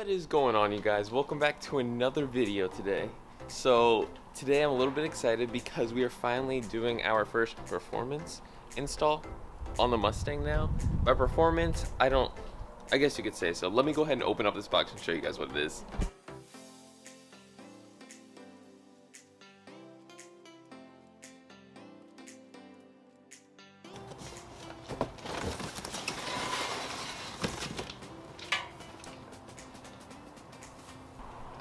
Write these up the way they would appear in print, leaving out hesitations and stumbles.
What is going on, you guys? Welcome back to another video today. So today I'm a little bit excited because we are finally doing our first performance install on the Mustang now. By performance, I guess you could say so. Let me go ahead and open up this box and show you guys what it is.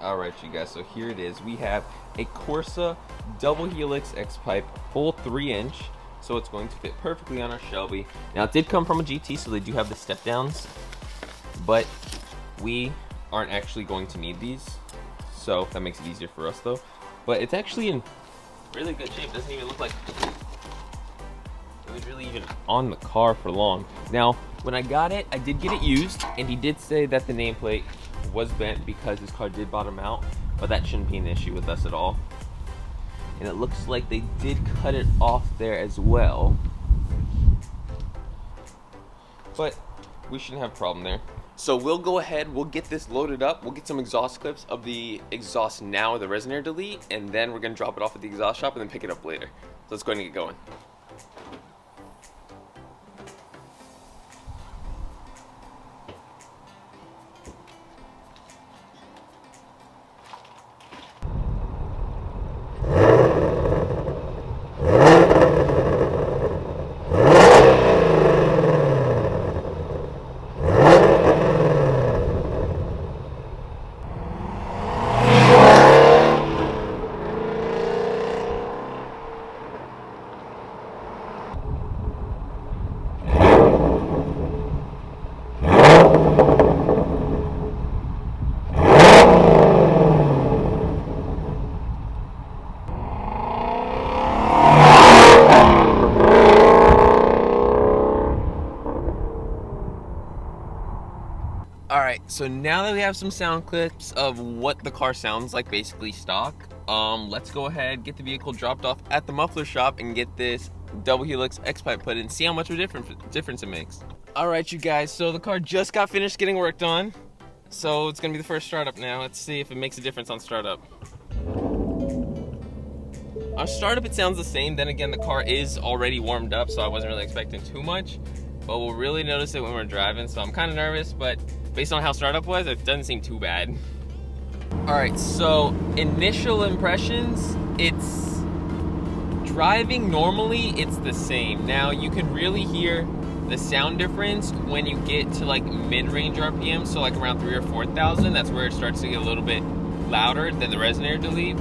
Alright, you guys, so here it is. We have a Corsa double helix X-pipe, full 3-inch, so it's going to fit perfectly on our Shelby. Now, it did come from a GT, so they do have the step downs, but we aren't actually going to need these, so that makes it easier for us though. But it's actually in really good shape. It doesn't even look like it was really even on the car for long. Now, when I got it, I did get it used, and he did say that the nameplate was bent because his car did bottom out, but that shouldn't be an issue with us at all. And it looks like they did cut it off there as well, but we shouldn't have a problem there. So we'll go ahead, we'll get this loaded up, we'll get some exhaust clips of the exhaust now, the resonator delete, and then we're gonna drop it off at the exhaust shop and then pick it up later. So let's go ahead and get going. Alright, so now that we have some sound clips of what the car sounds like, basically stock, let's go ahead, get the vehicle dropped off at the muffler shop and get this double helix X-pipe put in, see how much of a difference it makes. Alright, you guys, so the car just got finished getting worked on, so it's going to be the first startup now. Let's see if it makes a difference on startup. On startup, it sounds the same. Then again, the car is already warmed up, so I wasn't really expecting too much, but we'll really notice it when we're driving, so I'm kind of nervous, but based on how startup was, it doesn't seem too bad. Alright, so initial impressions, it's driving normally, it's the same. Now you can really hear the sound difference when you get to like mid-range RPM, so like around 3,000 or 4,000, that's where it starts to get a little bit louder than the resonator delete.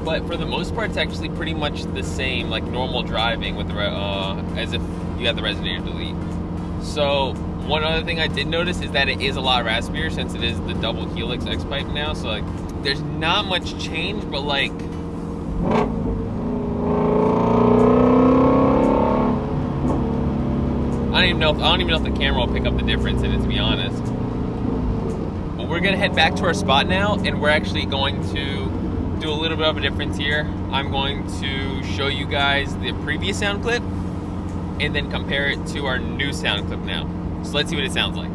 But for the most part, it's actually pretty much the same, like normal driving with the as if you had the resonator delete. So one other thing I did notice is that it is a lot raspier since it is the double helix X-pipe now, so like there's not much change, but like I don't even know if the camera will pick up the difference in it, to be honest. But we're gonna head back to our spot now, and we're actually going to do a little bit of a difference here. I'm going to show you guys the previous sound clip and then compare it to our new sound clip now. So let's see what it sounds like.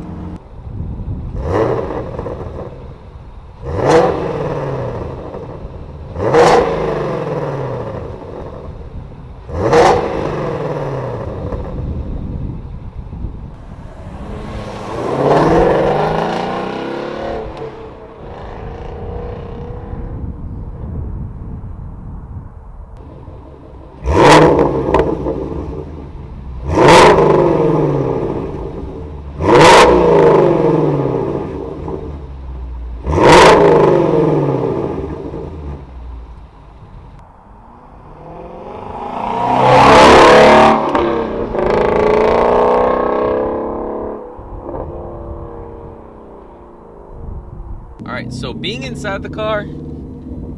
Alright, so being inside the car,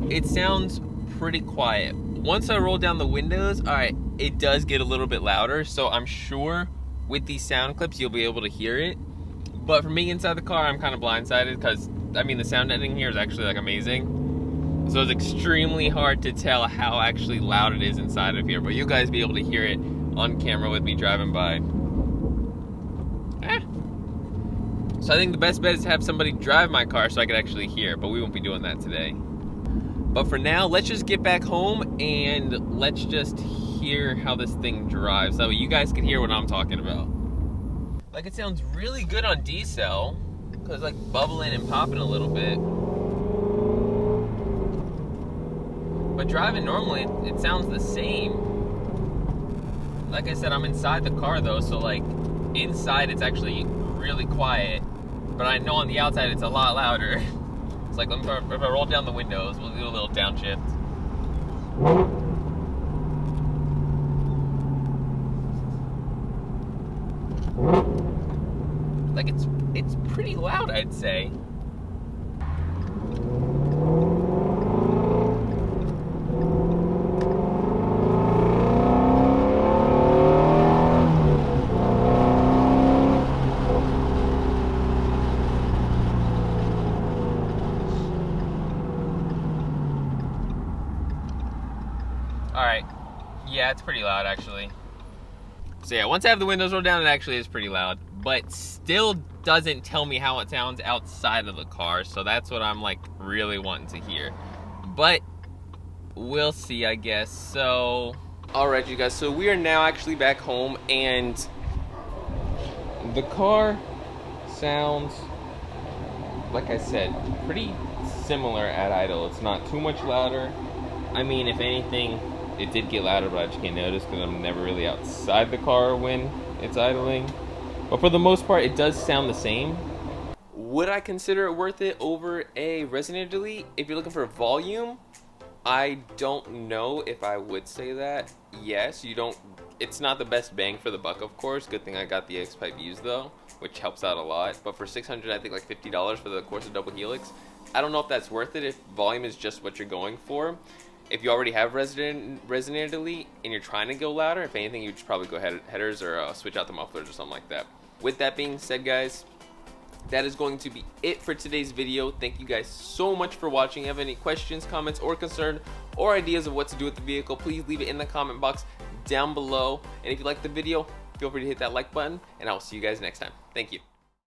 it sounds pretty quiet. Once I roll down the windows, alright, it does get a little bit louder, so I'm sure with these sound clips you'll be able to hear it. But for me inside the car, I'm kind of blindsided because, I mean, the sound editing here is actually like amazing. So it's extremely hard to tell how actually loud it is inside of here, but you guys be able to hear it on camera with me driving by. So I think the best bet is to have somebody drive my car so I can actually hear, but we won't be doing that today. But for now, let's just get back home and let's just hear how this thing drives. That way you guys can hear what I'm talking about. Like, it sounds really good on D-cell, because it's like bubbling and popping a little bit. But driving normally, it sounds the same. Like I said, I'm inside the car though, so like inside it's actually really quiet. But I know on the outside it's a lot louder. It's like, if I roll down the windows, we'll do a little downshift. Like, it's pretty loud, I'd say. Alright, yeah, it's pretty loud actually. So yeah, once I have the windows rolled down, it actually is pretty loud, but still doesn't tell me how it sounds outside of the car, so that's what I'm like really wanting to hear. But we'll see, I guess. So, alright you guys, so we are now actually back home, and the car sounds, like I said, pretty similar at idle. It's not too much louder. I mean, if anything, it did get louder, but I just can't notice because I'm never really outside the car when it's idling. But for the most part, it does sound the same. Would I consider it worth it over a Resident Elite? If you're looking for volume, I don't know if I would say that. Yes, it's not the best bang for the buck, of course. Good thing I got the X-Pipe used though, which helps out a lot. But for $600, I think like $50 for the Corsa double helix, I don't know if that's worth it if volume is just what you're going for. If you already have Resident Elite and you're trying to go louder, if anything, you should probably go headers or switch out the mufflers or something like that. With that being said, guys, that is going to be it for today's video. Thank you guys so much for watching. If you have any questions, comments, or concern, or ideas of what to do with the vehicle, please leave it in the comment box down below. And if you like the video, feel free to hit that like button, and I will see you guys next time. Thank you.